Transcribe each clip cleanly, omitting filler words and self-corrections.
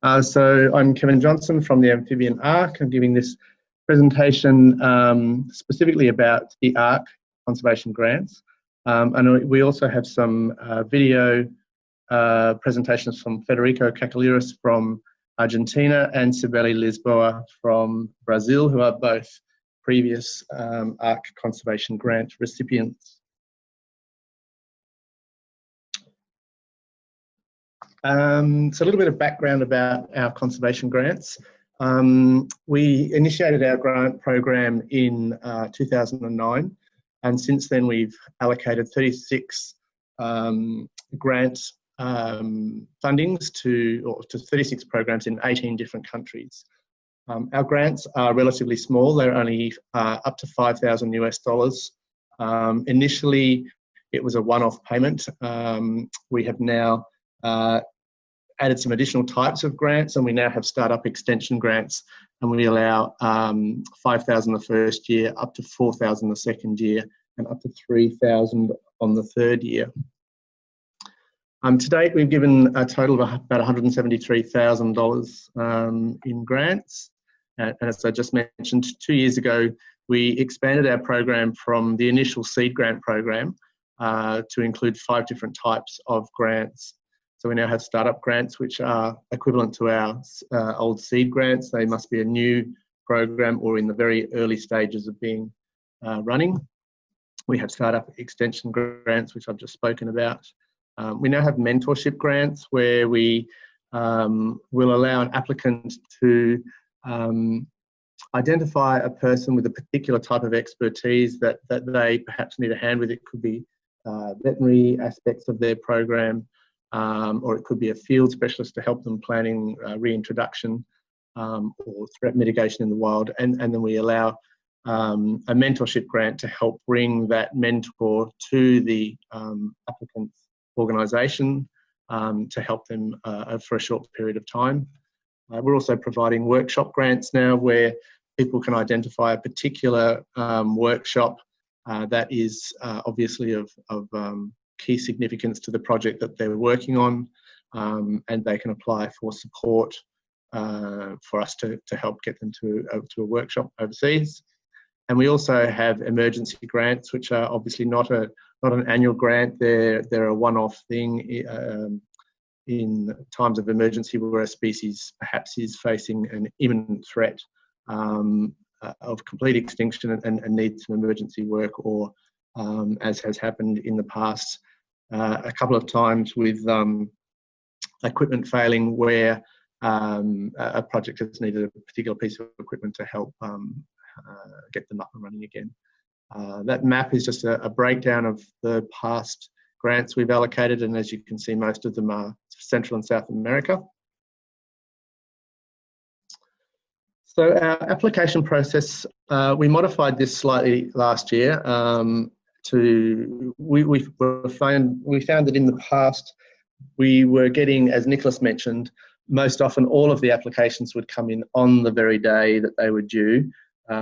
So I'm Kevin Johnson from the Amphibian Ark. I'm giving this presentation specifically about the AArk Conservation Grants. And we also have some video presentations from Federico Cacaliris from Argentina and Sebelius Lisboa from Brazil, who are both previous AArk Conservation Grant recipients. So a little bit of background about our conservation grants. We initiated our grant program in 2009, and since then we've allocated 36 grant fundings to 36 programs in 18 different countries. Our grants are relatively small. They're only up to $5,000 US. Initially, it was a one-off payment. We have now added some additional types of grants, and we now have startup extension grants, and we allow $5,000 the first year, up to $4,000 the second year, and up to $3,000 on the third year. To date, we've given a total of about $173,000 in grants. And as I just mentioned, 2 years ago, we expanded our program from the initial seed grant program to include 5 different types of grants. So we now have startup grants, which are equivalent to our old seed grants. They must be a new program or in the very early stages of being running. We have startup extension grants, which I've just spoken about. We now have mentorship grants, where we will allow an applicant to identify a person with a particular type of expertise that they perhaps need a hand with. It could be veterinary aspects of their program, or it could be a field specialist to help them planning reintroduction or threat mitigation in the wild. And then we allow a mentorship grant to help bring that mentor to the applicant's organisation to help them for a short period of time. We're also providing workshop grants now, where people can identify a particular workshop that is obviously of key significance to the project that they're working on, and they can apply for support for us to help get them to a workshop overseas. And we also have emergency grants, which are obviously not an annual grant. They're a one-off thing in times of emergency where a species perhaps is facing an imminent threat of complete extinction and needs some emergency work, or as has happened in the past a couple of times with equipment failing, where a project has needed a particular piece of equipment to help get them up and running again. That map is just a breakdown of the past grants we've allocated, and as you can see, most of them are Central and South America. So our application process, we modified this slightly last year. We found that in the past we were getting, as Nicholas mentioned, most often all of the applications would come in on the very day that they were due,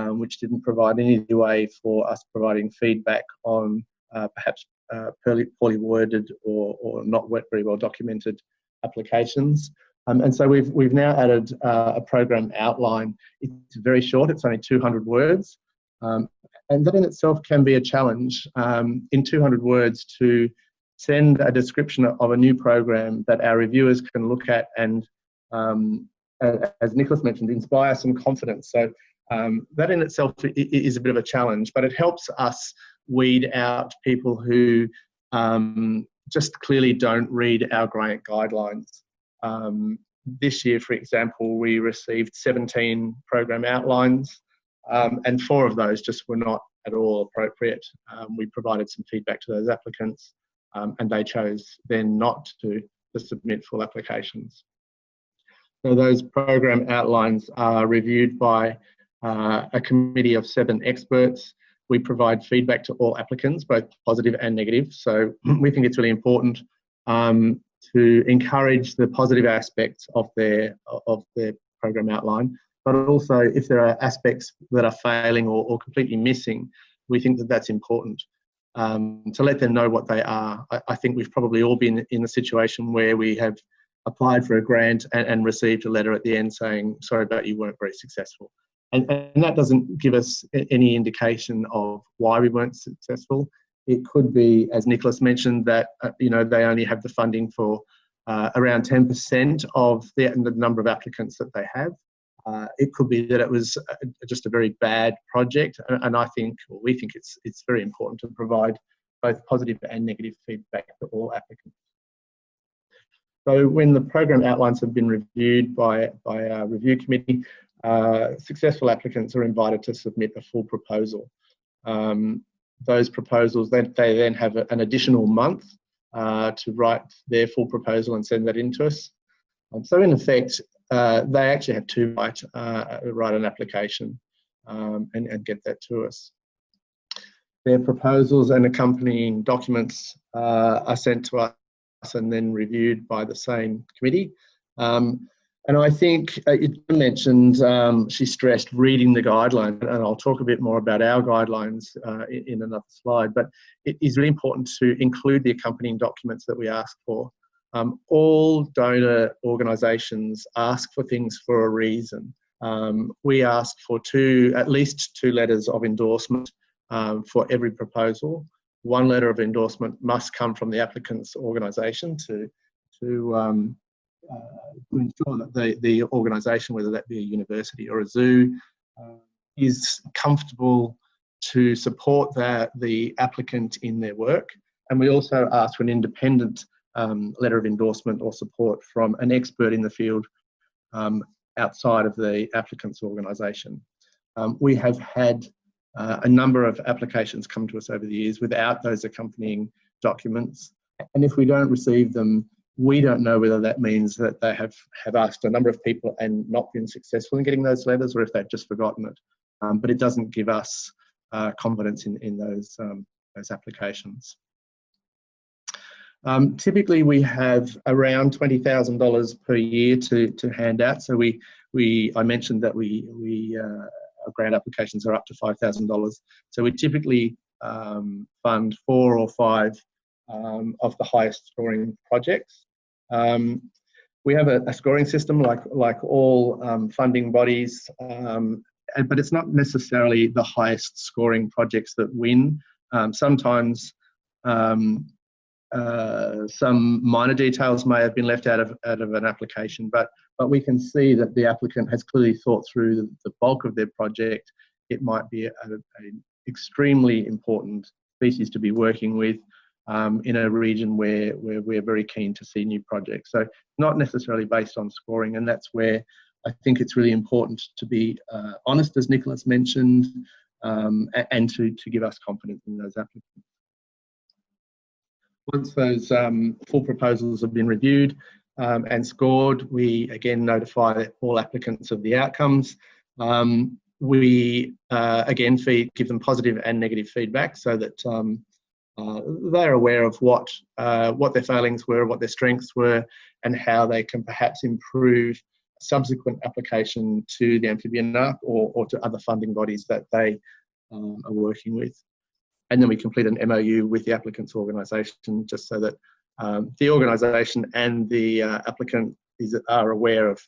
which didn't provide any way for us providing feedback on perhaps poorly worded or not very well documented applications. And so we've now added a program outline. It's very short, it's only 200 words. And that in itself can be a challenge, in 200 words, to send a description of a new program that our reviewers can look at and, as Nicholas mentioned, inspire some confidence. So that in itself is a bit of a challenge, but it helps us weed out people who just clearly don't read our grant guidelines. This year, for example, we received 17 program outlines, and 4 of those just were not at all appropriate. We provided some feedback to those applicants, and they chose then not to submit full applications. So those program outlines are reviewed by a committee of 7 experts. We provide feedback to all applicants, both positive and negative. So we think it's really important to encourage the positive aspects of their program outline, but also if there are aspects that are failing or completely missing, we think that that's important to let them know what they are. I think we've probably all been in a situation where we have applied for a grant and received a letter at the end saying, sorry, but you weren't very successful. And that doesn't give us any indication of why we weren't successful. It could be, as Nicholas mentioned, that they only have the funding for around 10% of the number of applicants that they have. It could be that it was just a very bad project, and we think it's very important to provide both positive and negative feedback to all applicants. So when the program outlines have been reviewed by our review committee, successful applicants are invited to submit a full proposal. Those proposals, they then have an additional month to write their full proposal and send that in to us. So in effect, they actually have to write an application and get that to us. Their proposals and accompanying documents are sent to us and then reviewed by the same committee. And I think you mentioned, she stressed reading the guidelines, and I'll talk a bit more about our guidelines in another slide, but it is really important to include the accompanying documents that we ask for. All donor organisations ask for things for a reason. We ask for at least two letters of endorsement for every proposal. One letter of endorsement must come from the applicant's organisation to ensure that the organisation, whether that be a university or a zoo, is comfortable to support the applicant in their work. And we also ask for an independent letter of endorsement or support from an expert in the field outside of the applicant's organisation. We have had a number of applications come to us over the years without those accompanying documents. And if we don't receive them, we don't know whether that means that they have asked a number of people and not been successful in getting those letters, or if they've just forgotten it. But it doesn't give us confidence in those applications. Typically, we have around $20,000 per year to hand out. So I mentioned that our grant applications are up to $5,000. So we typically fund 4 or 5 of the highest scoring projects. We have a scoring system like all funding bodies, but it's not necessarily the highest scoring projects that win. Sometimes some minor details may have been left out of an application, but we can see that the applicant has clearly thought through the bulk of their project. It might be an extremely important species to be working with in a region where we're very keen to see new projects. So not necessarily based on scoring, and that's where I think it's really important to be honest, as Nicholas mentioned, and to give us confidence in those applicants. Once those full proposals have been reviewed and scored, we again notify all applicants of the outcomes. We again give them positive and negative feedback so that they're aware of what their failings were, what their strengths were, and how they can perhaps improve subsequent application to the Amphibian Ark or to other funding bodies that they are working with. And then we complete an MOU with the applicant's organisation, just so that the organisation and the applicant are aware of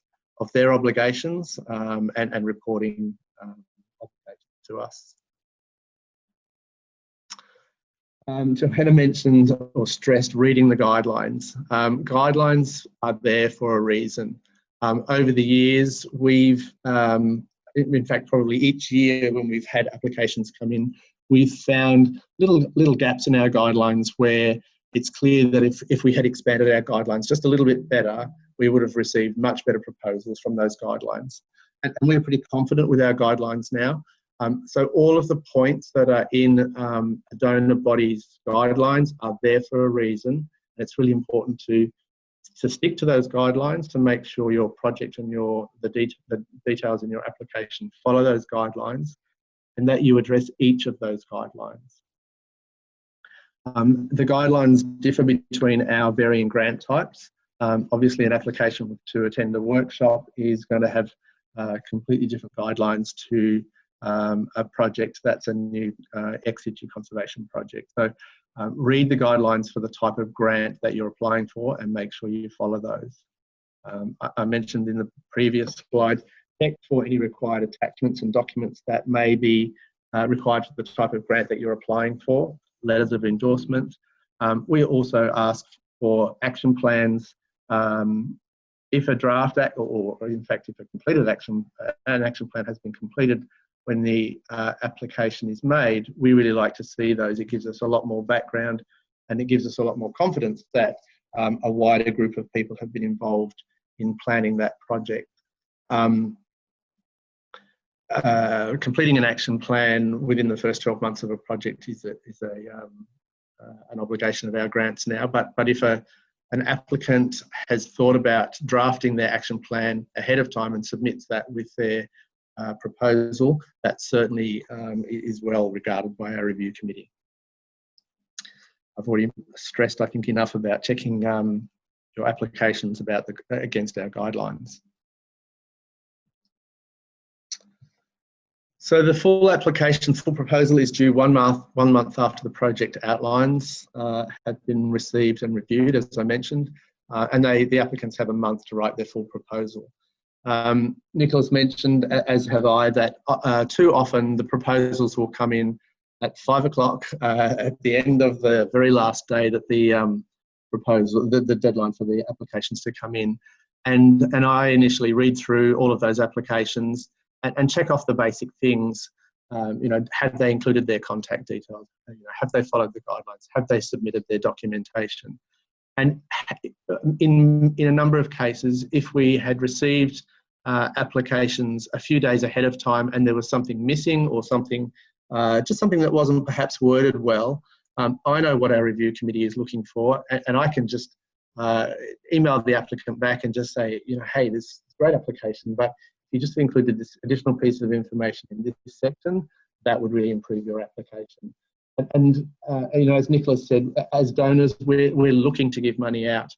their obligations and reporting obligations to us. Johanna mentioned or stressed reading the guidelines. Guidelines are there for a reason. Over the years, we've, in fact, probably each year when we've had applications come in, we've found little gaps in our guidelines where it's clear that if we had expanded our guidelines just a little bit better, we would have received much better proposals from those guidelines. And we're pretty confident with our guidelines now. So all of the points that are in a donor body's guidelines are there for a reason. And it's really important to stick to those guidelines to make sure your project and the details in your application follow those guidelines, and that you address each of those guidelines. The guidelines differ between our varying grant types. Obviously, an application to attend a workshop is going to have completely different guidelines to a project that's a new ex situ conservation project. So read the guidelines for the type of grant that you're applying for and make sure you follow those. I mentioned in the previous slide, check for any required attachments and documents that may be required for the type of grant that you're applying for, letters of endorsement. We also ask for action plans. If a draft act, or in fact, if a completed an action plan has been completed when the application is made, we really like to see those. It gives us a lot more background, and it gives us a lot more confidence that a wider group of people have been involved in planning that project. Completing an action plan within the first 12 months of a project is an obligation of our grants now. But if an applicant has thought about drafting their action plan ahead of time and submits that with their proposal, that certainly is well regarded by our review committee. I've already stressed, I think, enough about checking your applications against our guidelines. So the full proposal is due one month after the project outlines have been received and reviewed, as I mentioned, and the applicants have a month to write their full proposal. Nicholas mentioned, as have I, that too often the proposals will come in at 5 o'clock at the end of the very last day that the the deadline for the applications to come in, and I initially read through all of those applications and check off the basic things. Have they included their contact details? Have they followed the guidelines? Have they submitted their documentation? And in a number of cases, if we had received applications a few days ahead of time and there was something missing or something, just something that wasn't perhaps worded well, I know what our review committee is looking for, and I can just email the applicant back and just say, hey, this is a great application, but if you just included this additional piece of information in this section, that would really improve your application. And as Nicholas said, as donors, we're looking to give money out.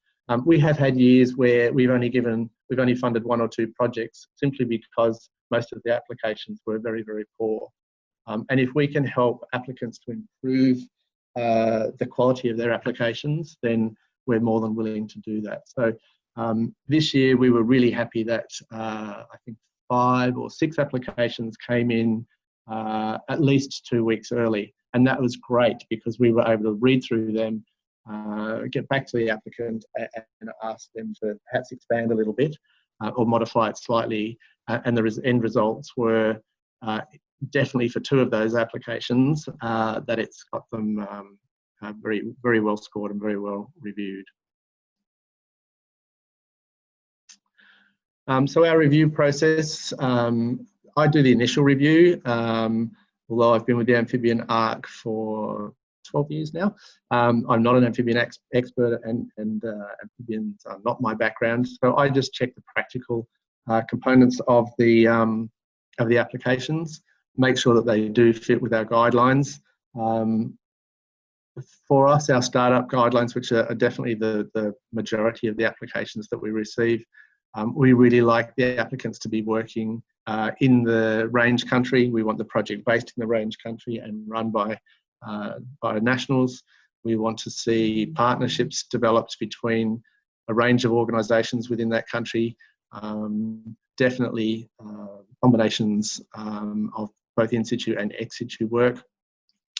We have had years where we've only funded 1 or 2 projects simply because most of the applications were very, very poor. And if we can help applicants to improve the quality of their applications, then we're more than willing to do that. So this year we were really happy that I think 5 or 6 applications came in at least 2 weeks early. And that was great because we were able to read through them, get back to the applicant and ask them to perhaps expand a little bit or modify it slightly. And the end results were definitely for 2 of those applications that it's got them very, very well scored and very well reviewed. So our review process, I do the initial review, although I've been with the Amphibian Ark for 12 years now. I'm not an amphibian expert, and amphibians are not my background, so I just check the practical components of the applications, make sure that they do fit with our guidelines. For us, our startup guidelines, which are definitely the majority of the applications that we receive, we really like the applicants to be working in the range country. We want the project based in the range country and run by nationals. We want to see partnerships developed between a range of organisations within that country. Definitely combinations of both in situ and ex situ work.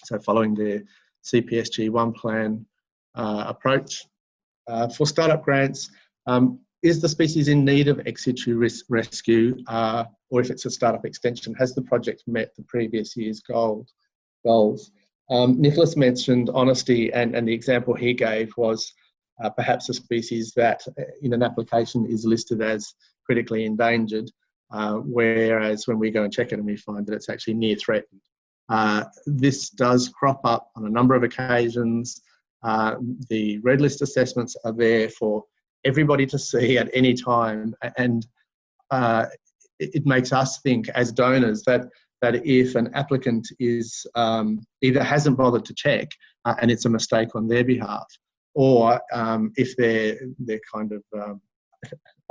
So following the CPSG1 plan approach. For startup grants, is the species in need of ex situ rescue, or if it's a startup extension, has the project met the previous year's goals? Nicholas mentioned honesty, and the example he gave was perhaps a species that in an application is listed as critically endangered, whereas when we go and check it and we find that it's actually near threatened. This does crop up on a number of occasions. The red list assessments are there for everybody to see at any time, and it makes us think as donors that if an applicant is either hasn't bothered to check and it's a mistake on their behalf, or if they're kind of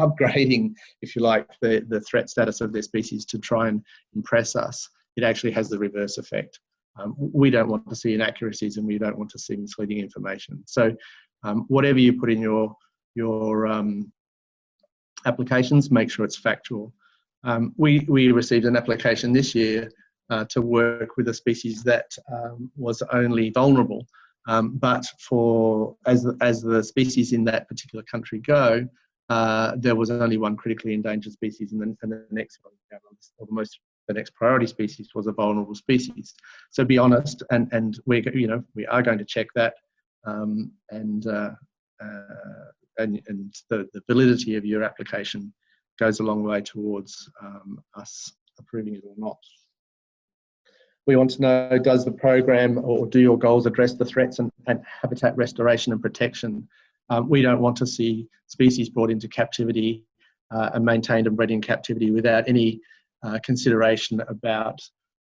upgrading, if you like, the threat status of their species to try and impress us, it actually has the reverse effect. We don't want to see inaccuracies and we don't want to see misleading information. So whatever you put in your applications, make sure it's factual. We received an application this year to work with a species that was only vulnerable, but as the species in that particular country go, there was only one critically endangered species, and the next one, or the next priority species was a vulnerable species. So be honest, and we are going to check that, and the validity of your application goes a long way towards us approving it or not. We want to know, does the program or do your goals address the threats and habitat restoration and protection? We don't want to see species brought into captivity and maintained and bred in captivity without any consideration about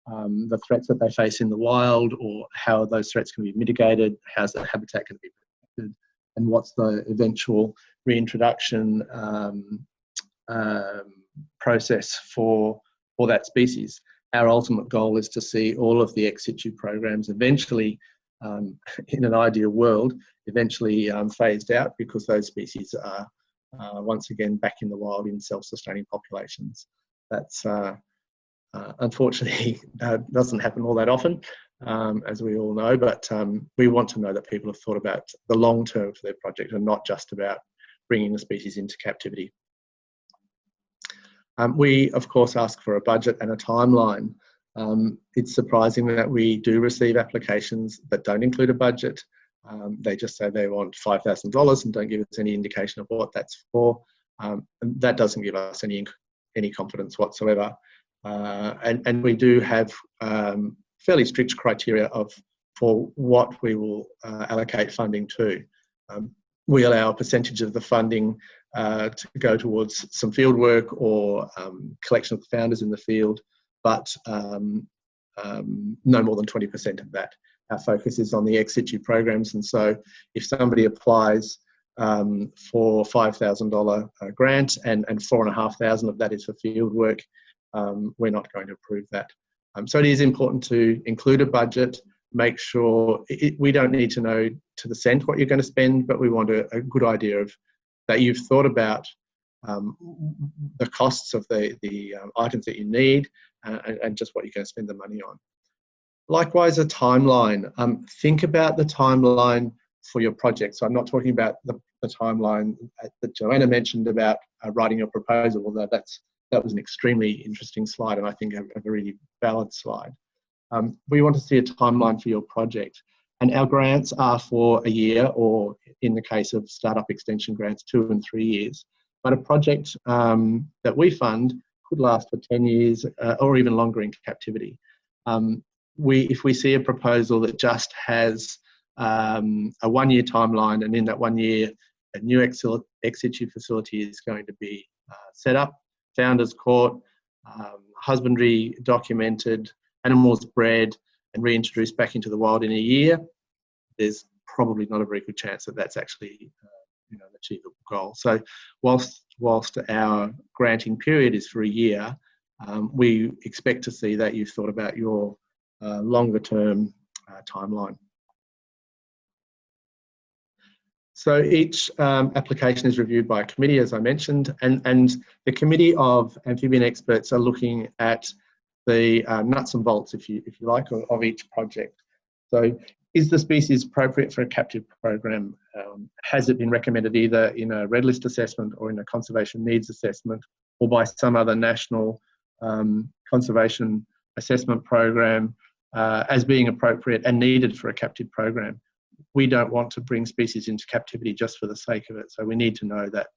the threats that they face in the wild, or how those threats can be mitigated, how's the habitat going to be protected, and what's the eventual reintroduction process for that species. Our ultimate goal is to see all of the ex situ programs eventually, in an ideal world, eventually phased out, because those species are once again back in the wild in self-sustaining populations. That's unfortunately doesn't happen all that often, as we all know, but we want to know that people have thought about the long term for their project and not just about bringing the species into captivity. We, of course, ask for a budget and a timeline. It's surprising that we do receive applications that don't include a budget. They just say they want $5,000 and don't give us any indication of what that's for. And that doesn't give us any confidence whatsoever. And we do have fairly strict criteria for what we will allocate funding to. We allow a percentage of the funding to go towards some field work or collection of the founders in the field, but no more than 20% of that. Our focus is on the ex situ programs, and so if somebody applies for $5,000 grant and $4,500 of that is for field work, we're not going to approve that. So it is important to include a budget, make sure we don't need to know to the cent what you're going to spend, but we want a good idea of that you've thought about the costs of the items that you need and just what you're going to spend the money on. Likewise, a timeline. Think about the timeline for your project. So I'm not talking about the timeline that Joanna mentioned about writing your proposal, although that was an extremely interesting slide, and I think a really valid slide. We want to see a timeline for your project. And our grants are for a year, or in the case of startup extension grants, 2 and 3 years. But a project that we fund could last for 10 years or even longer in captivity. If we see a proposal that just has a 1-year timeline, and in that 1 year, a new ex situ facility is going to be set up, founders caught, husbandry documented, animals bred and reintroduced back into the wild in a year, there's probably not a very good chance that that's actually an achievable goal. So whilst our granting period is for a year, we expect to see that you've thought about your longer term timeline. So each application is reviewed by a committee, as I mentioned, and the committee of amphibian experts are looking at the nuts and bolts, if you like, of each project. So is the species appropriate for a captive program? Has it been recommended either in a red list assessment or in a conservation needs assessment or by some other national conservation assessment program as being appropriate and needed for a captive program? We don't want to bring species into captivity just for the sake of it. So we need to know that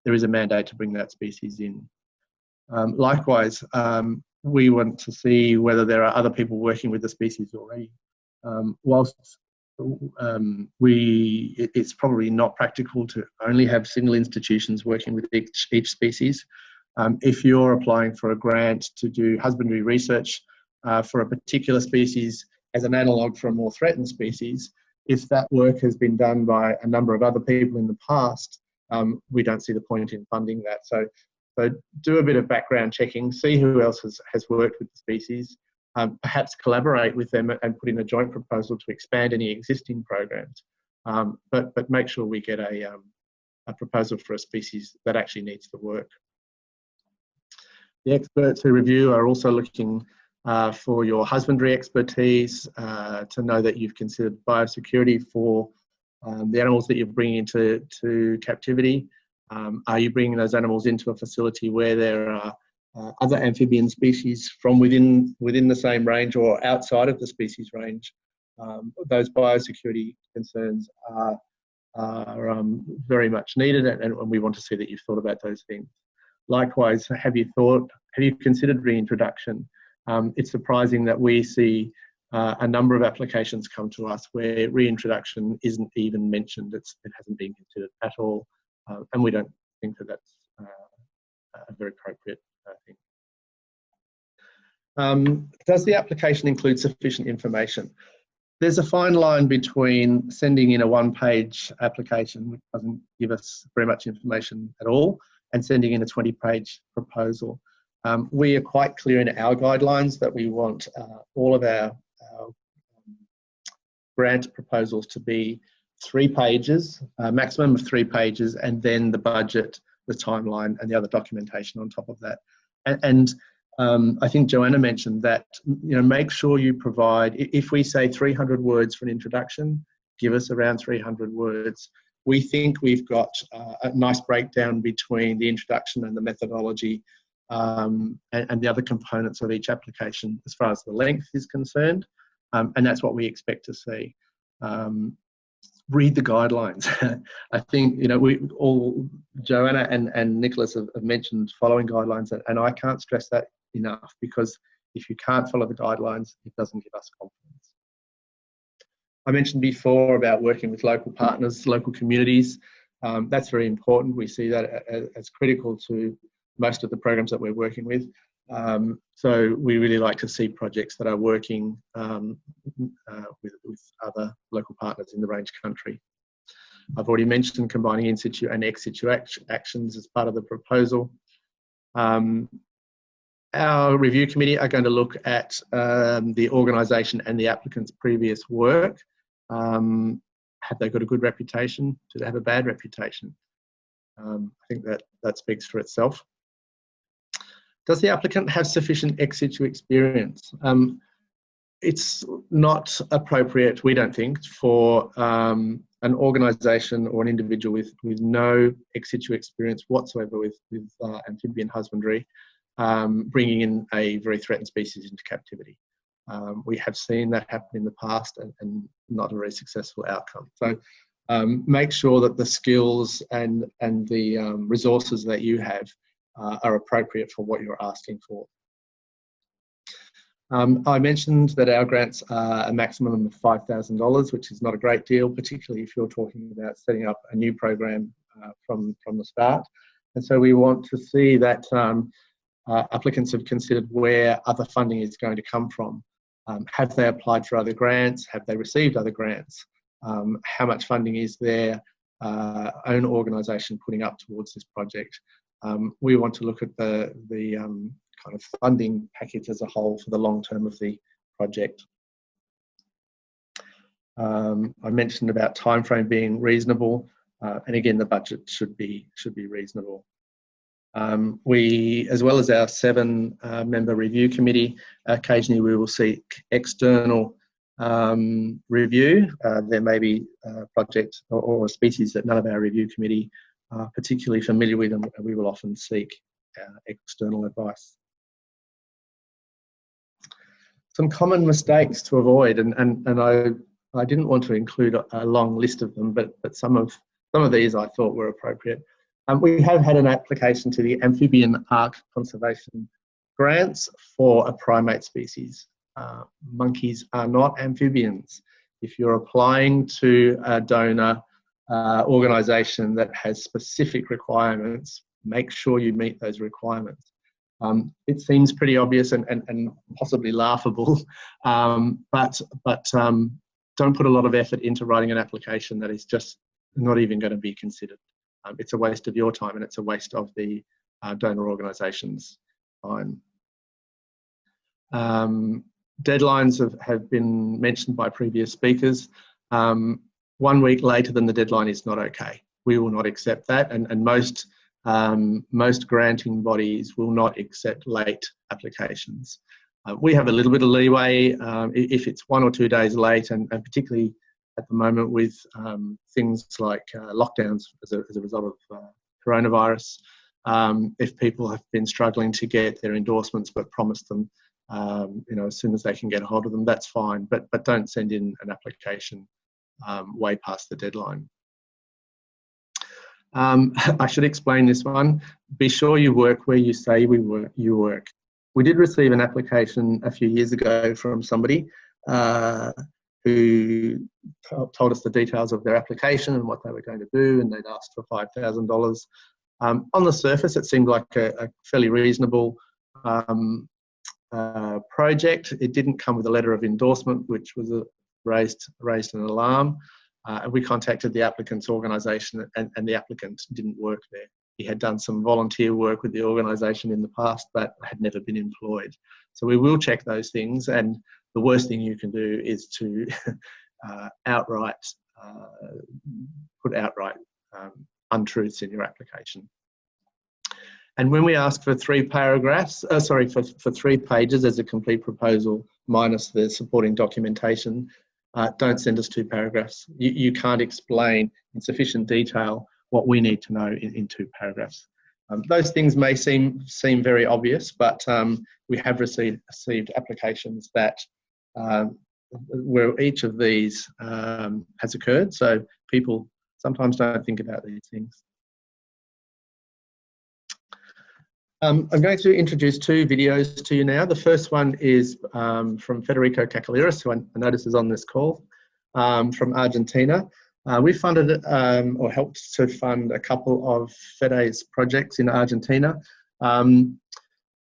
there is a mandate to bring that species in. Likewise, we want to see whether there are other people working with the species already. Whilst it's probably not practical to only have single institutions working with each species. If you're applying for a grant to do husbandry research for a particular species as an analogue for a more threatened species, if that work has been done by a number of other people in the past, we don't see the point in funding that. So do a bit of background checking, see who else has worked with the species, perhaps collaborate with them and put in a joint proposal to expand any existing programs. But make sure we get a proposal for a species that actually needs the work. The experts who review are also looking for your husbandry expertise, to know that you've considered biosecurity for the animals that you're bringing into captivity. Are you bringing those animals into a facility where there are other amphibian species from within the same range or outside of the species range? Those biosecurity concerns are very much needed, and we want to see that you've thought about those things. Likewise, have you considered reintroduction? It's surprising that we see a number of applications come to us where reintroduction isn't even mentioned. It hasn't been considered at all, and we don't think that that's a very appropriate thing. Does the application include sufficient information? There's a fine line between sending in a one-page application, which doesn't give us very much information at all, and sending in a 20-page proposal. We are quite clear in our guidelines that we want all of our grant proposals to be 3 pages, a maximum of 3 pages, and then the budget, the timeline, and the other documentation on top of that. And I think Joanna mentioned that, make sure you provide, if we say 300 words for an introduction, give us around 300 words. We think we've got a nice breakdown between the introduction and the methodology, and the other components of each application as far as the length is concerned, and that's what we expect to see. Read the guidelines. I think, Joanna and Nicholas have mentioned following guidelines, and I can't stress that enough, because if you can't follow the guidelines, it doesn't give us confidence. I mentioned before about working with local partners, local communities. That's very important. We see that as critical to most of the programs that we're working with. So we really like to see projects that are working with other local partners in the range country. I've already mentioned combining in situ and ex situ actions as part of the proposal. Our review committee are going to look at the organisation and the applicant's previous work. Have they got a good reputation? Do they have a bad reputation? I think that speaks for itself. Does the applicant have sufficient ex situ experience? It's not appropriate, we don't think, for an organisation or an individual with no ex situ experience whatsoever with amphibian husbandry, bringing in a very threatened species into captivity. We have seen that happen in the past, and not a very successful outcome. So make sure that the skills and the resources that you have are appropriate for what you're asking for. I mentioned that our grants are a maximum of $5,000, which is not a great deal, particularly if you're talking about setting up a new program from the start. And so we want to see that applicants have considered where other funding is going to come from. Have they applied for other grants? Have they received other grants? How much funding is their own organisation putting up towards this project? We want to look at the kind of funding package as a whole for the long term of the project. I mentioned about timeframe being reasonable, and again, the budget should be reasonable. We, as well as our 7-member review committee, occasionally we will seek external review. There may be a project or a species that none of our review committee are particularly familiar with, and we will often seek external advice. Some common mistakes to avoid, and I didn't want to include a long list of them, but some of these I thought were appropriate. We have had an application to the Amphibian Ark Conservation Grants for a primate species. Monkeys are not amphibians. If you're applying to a donor organisation that has specific requirements, make sure you meet those requirements. It seems pretty obvious and possibly laughable, but don't put a lot of effort into writing an application that is just not even going to be considered. It's a waste of your time, and it's a waste of the donor organisation's time. Deadlines have been mentioned by previous speakers. 1 week later than the deadline is not okay. we will not accept that, and most granting bodies will not accept late applications. We have a little bit of leeway if it's 1 or 2 days late, and particularly at the moment with things like lockdowns as a result of coronavirus. If people have been struggling to get their endorsements but promised them, as soon as they can get a hold of them, that's fine. But don't send in an application way past the deadline. I should explain this one. Be sure you work where you say you work. We did receive an application a few years ago from somebody who told us the details of their application and what they were going to do, and they'd asked for $5,000. On the surface, it seemed like a fairly reasonable project. It didn't come with a letter of endorsement, which was raised an alarm. We contacted the applicant's organisation, and the applicant didn't work there. He had done some volunteer work with the organisation in the past, but had never been employed. So we will check those things, and the worst thing you can do is to put outright untruths in your application. And when we ask for 3 paragraphs, for 3 pages as a complete proposal minus the supporting documentation, don't send us 2 paragraphs. You can't explain in sufficient detail what we need to know in 2 paragraphs. Those things may seem very obvious, but we have received applications that where each of these has occurred. So people sometimes don't think about these things. I'm going to introduce 2 videos to you now. The first one is from Federico Cacaliris, who I notice is on this call, from Argentina. We funded or helped to fund a couple of FEDE's projects in Argentina.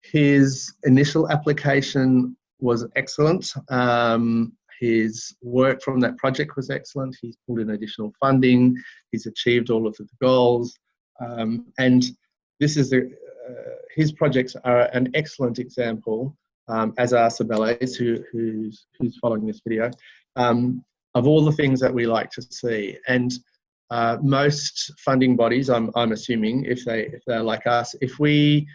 His initial application was excellent. His work from that project was excellent. He's pulled in additional funding. He's achieved all of the goals. And this is his projects are an excellent example, as are Sebelius, who's following this video, of all the things that we like to see. And most funding bodies, I'm assuming, if they're like us, if we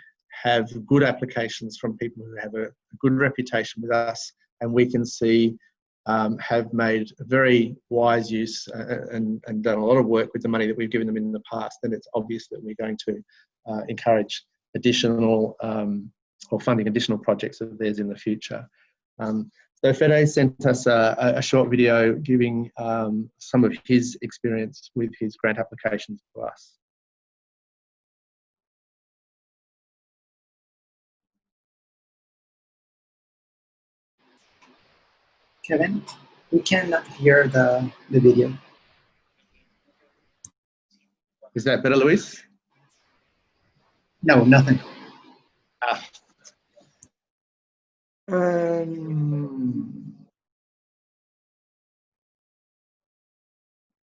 have good applications from people who have a good reputation with us, and we can see have made a very wise use and done a lot of work with the money that we've given them in the past, then it's obvious that we're going to encourage additional or funding additional projects of theirs in the future. So Fede sent us a short video giving some of his experience with his grant applications to us. Kevin, we cannot hear the video. Is that better, Luis? No, nothing.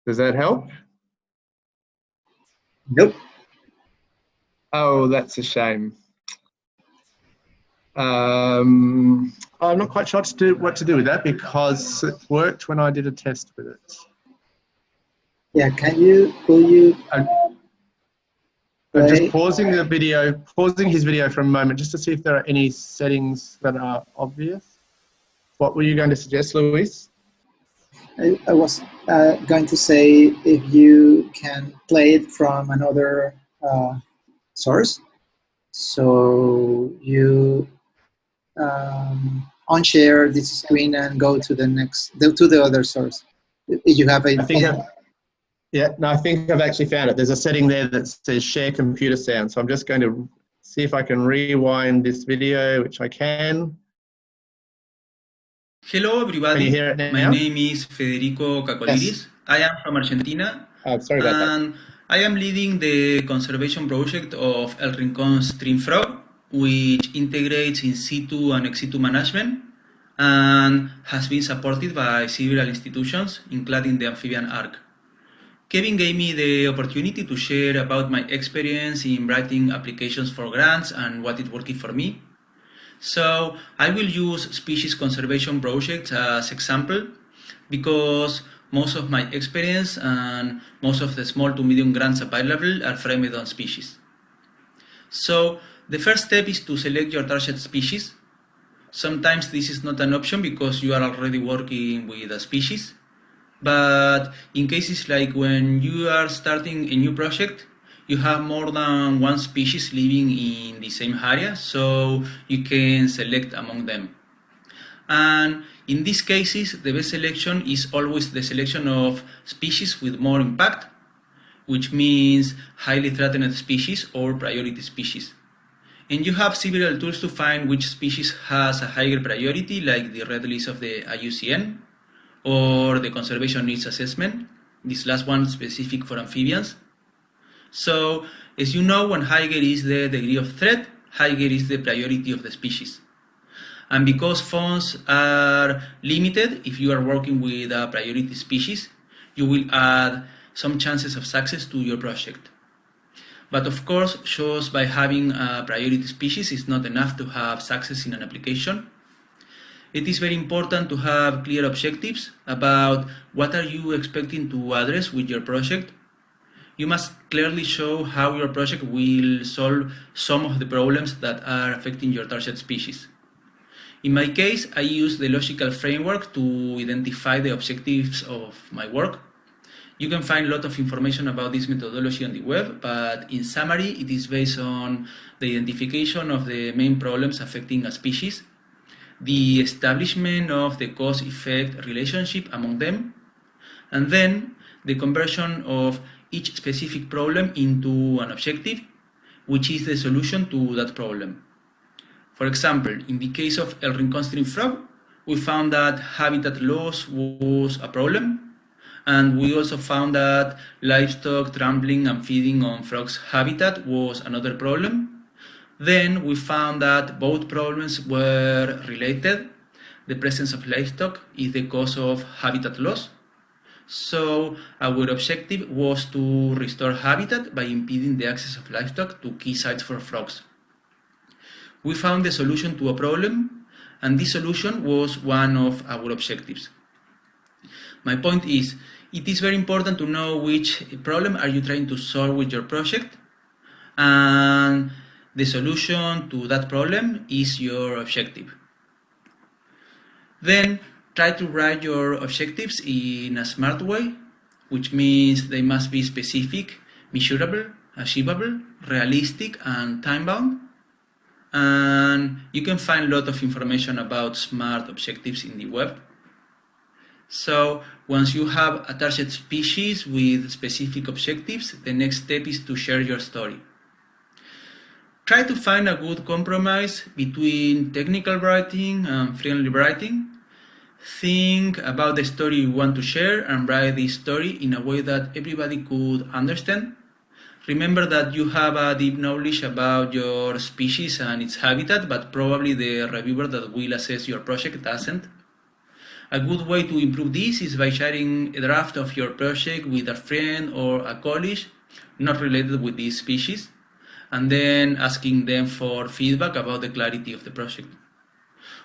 Does that help? Nope. Oh, that's a shame. I'm not quite sure what to do with that, because it worked when I did a test with it. Yeah, will you? I'm just pausing his video for a moment, just to see if there are any settings that are obvious. What were you going to suggest, Luis? I was going to say if you can play it from another source. So you unshare this screen and go to the other source. If you have a. I think I've actually found it. There's a setting there that says share computer sound. So I'm just going to see if I can rewind this video, which I can. Hello everybody, can you hear it now? My name is Federico Cacoliris. Yes. I am from Argentina. Sorry about and that. I am leading the conservation project of El Rincón Stream Frog, which integrates in situ and ex situ management and has been supported by several institutions, including the Amphibian Ark. Kevin gave me the opportunity to share about my experience in writing applications for grants and what it worked for me. So I will use species conservation projects as example, because most of my experience and most of the small to medium grants available are framed on species. So the first step is to select your target species. Sometimes this is not an option because you are already working with a species. But in cases like when you are starting a new project, you have more than one species living in the same area, so you can select among them. And in these cases, the best selection is always the selection of species with more impact, which means highly threatened species or priority species. And you have several tools to find which species has a higher priority, like the red list of the IUCN or the conservation needs assessment, this last one specific for amphibians. So, as you know, when higher is the degree of threat, higher is the priority of the species. And because funds are limited, if you are working with a priority species, you will add some chances of success to your project. But of course, just by having a priority species is not enough to have success in an application. It is very important to have clear objectives about what are you expecting to address with your project. You must clearly show how your project will solve some of the problems that are affecting your target species. In my case, I use the logical framework to identify the objectives of my work. You can find a lot of information about this methodology on the web, but in summary, it is based on the identification of the main problems affecting a species, the establishment of the cause-effect relationship among them, and then the conversion of each specific problem into an objective, which is the solution to that problem. For example, in the case of El Rincón stream frog, we found that habitat loss was a problem, and we also found that livestock trampling and feeding on frogs' habitat was another problem. Then we found that both problems were related. The presence of livestock is the cause of habitat loss. So our objective was to restore habitat by impeding the access of livestock to key sites for frogs. We found the solution to a problem, and this solution was one of our objectives. My point is, it is very important to know which problem are you trying to solve with your project, and the solution to that problem is your objective. Then try to write your objectives in a smart way, which means they must be specific, measurable, achievable, realistic, and time-bound. And you can find a lot of information about smart objectives in the web. So once you have a target species with specific objectives, the next step is to share your story. Try to find a good compromise between technical writing and friendly writing. Think about the story you want to share and write this story in a way that everybody could understand. Remember that you have a deep knowledge about your species and its habitat, but probably the reviewer that will assess your project doesn't. A good way to improve this is by sharing a draft of your project with a friend or a colleague not related with this species, and then asking them for feedback about the clarity of the project.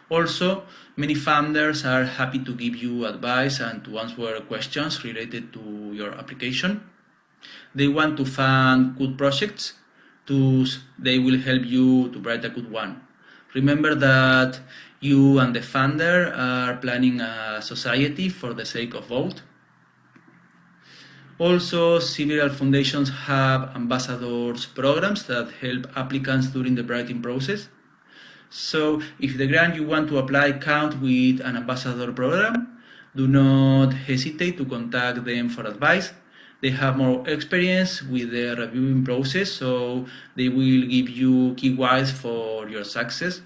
Also, many funders are happy to give you advice and to answer questions related to your application. They want to fund good projects, thus they will help you to write a good one. Remember that you and the funder are planning a society for the sake of both. Also, several foundations have ambassadors programs that help applicants during the writing process. So if the grant you want to apply counts with an ambassador program, do not hesitate to contact them for advice. They have more experience with the reviewing process, so they will give you keywords for your success.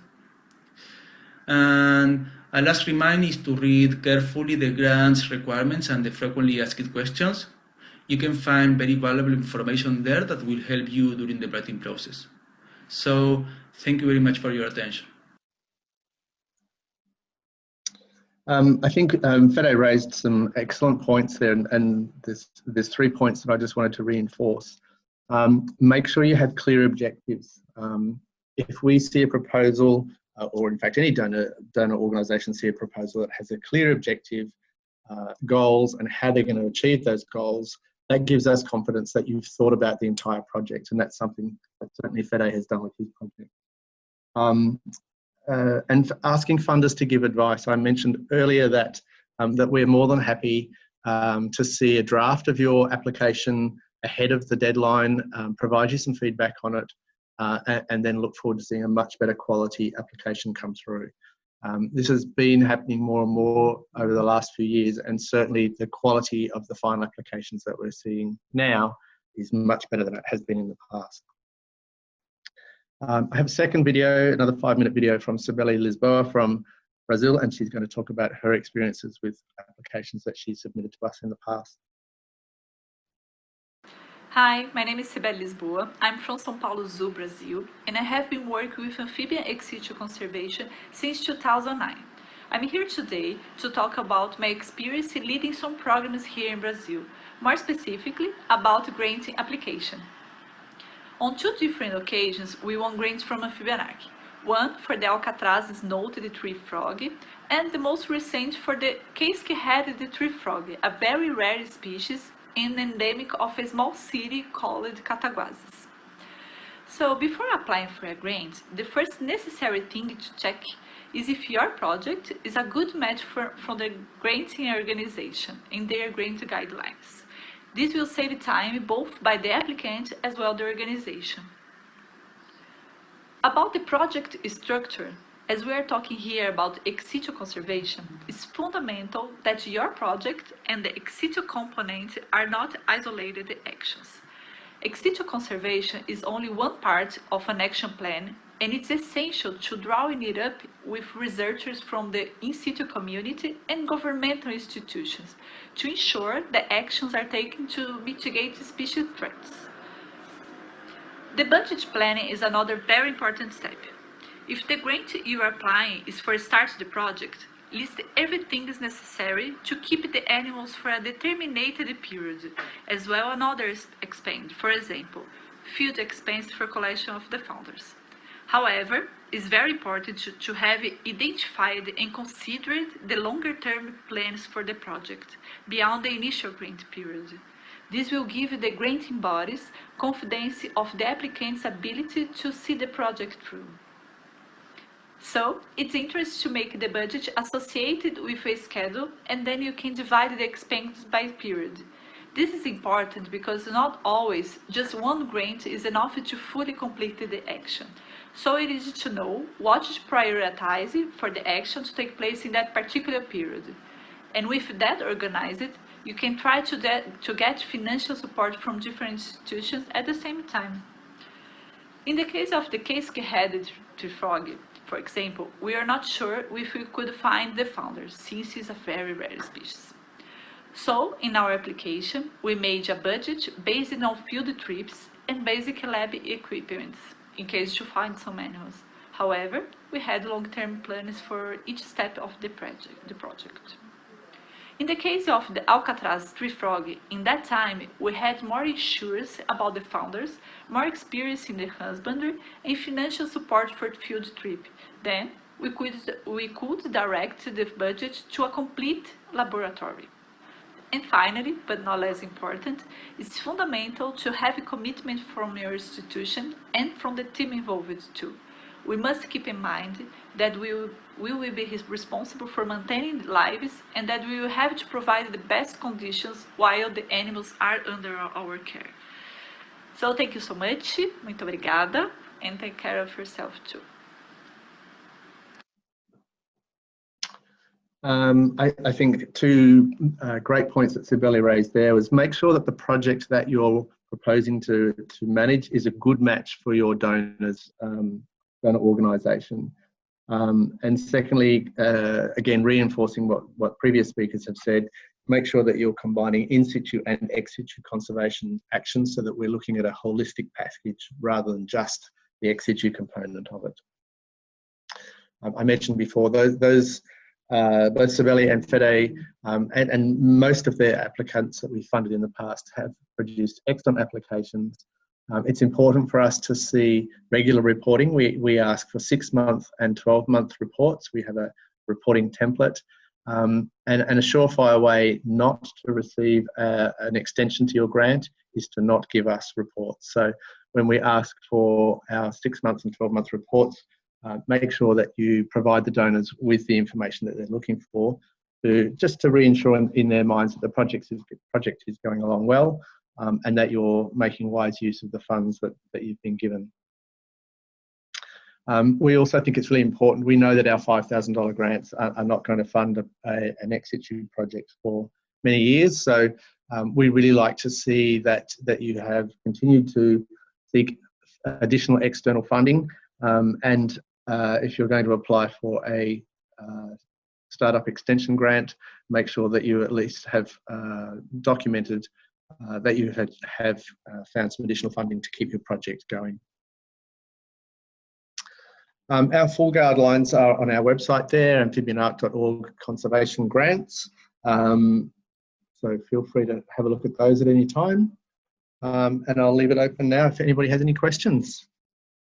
And a last reminder is to read carefully the grant's requirements and the frequently asked questions. You can find very valuable information there that will help you during the writing process. So thank you very much for your attention. I think Fede raised some excellent points there, and there's 3 points that I just wanted to reinforce. Make sure you have clear objectives. If we see a proposal, or in fact any donor organisation see a proposal that has a clear objective, goals and how they're going to achieve those goals, that gives us confidence that you've thought about the entire project, and that's something that certainly Fede has done with his project. And for asking funders to give advice, I mentioned earlier that that we're more than happy to see a draft of your application ahead of the deadline, provide you some feedback on it, and then look forward to seeing a much better quality application come through. This has been happening more and more over the last few years, and certainly the quality of the final applications that we're seeing now is much better than it has been in the past. I have a second video, another 5-minute video from Sebelius Lisboa from Brazil, and she's going to talk about her experiences with applications that she submitted to us in the past. Hi, my name is Sebelius Lisboa. I'm from São Paulo Zoo, Brazil, and I have been working with amphibian ex situ conservation since 2009. I'm here today to talk about my experience in leading some programs here in Brazil, more specifically about granting application. On 2 different occasions, we won grants from Amphibian Ark. One for the Alcatraz snouted tree frog, and the most recent for the case-headed tree frog, a very rare species and endemic of a small city called Cataguases. So before applying for a grant, the first necessary thing to check is if your project is a good match from the granting organization in their grant guidelines. This will save time both by the applicant as well as the organization. About the project structure, as we are talking here about ex situ conservation, it's fundamental that your project and the ex situ component are not isolated actions. Ex situ conservation is only one part of an action plan, and it's essential to drawing it up with researchers from the in situ community and governmental institutions to ensure that actions are taken to mitigate species threats. The budget planning is another very important step. If the grant you are applying is for start the project, list everything is necessary to keep the animals for a determined period, as well as other expense, for example, field expense for collection of the founders. However, it's very important to have identified and considered the longer-term plans for the project, beyond the initial grant period. This will give the granting bodies confidence of the applicant's ability to see the project through. So, it's interesting to make the budget associated with a schedule, and then you can divide the expenses by period. This is important because not always just one grant is enough to fully complete the action. So it is to know what to prioritize for the action to take place in that particular period. And with that organized, you can try to get financial support from different institutions at the same time. In the case of the case-headed tree frog, for example, we are not sure if we could find the founders, since it's a very rare species. So, in our application, we made a budget based on field trips and basic lab equipment, in case to find some animals. However, we had long-term plans for each step of the project. In the case of the Alcatraz tree frog, in that time, we had more insurance about the founders, more experience in the husbandry, and financial support for the field trip. Then, we could direct the budget to a complete laboratory. And finally, but not less important, it's fundamental to have a commitment from your institution and from the team involved too. We must keep in mind that we will be responsible for maintaining lives and that we will have to provide the best conditions while the animals are under our care. So thank you so much, muito obrigada, and take care of yourself too. I think 2 great points that Sebelius raised there was make sure that the project that you're proposing to manage is a good match for your donor organisation. And secondly, again, reinforcing what previous speakers have said, make sure that you're combining in situ and ex situ conservation actions so that we're looking at a holistic package rather than just the ex situ component of it. I mentioned before, both Sebelius and Fede and most of their applicants that we funded in the past have produced excellent applications. It's important for us to see regular reporting. We ask for 6-month and 12-month reports. We have a reporting template. And a surefire way not to receive an extension to your grant is to not give us reports. So when we ask for our 6 months and 12-month reports, make sure that you provide the donors with the information that they're looking for, just to reinsure in their minds that the project is going along well, and that you're making wise use of the funds that you've been given. We also think it's really important. We know that our $5,000 grants are not going to fund an ex situ project for many years. So we really like to see that you have continued to seek additional external funding. And if you're going to apply for a startup extension grant, make sure that you at least have documented that you have found some additional funding to keep your project going. Our full guidelines are on our website there, amphibianark.org conservation grants. So feel free to have a look at those at any time. And I'll leave it open now if anybody has any questions.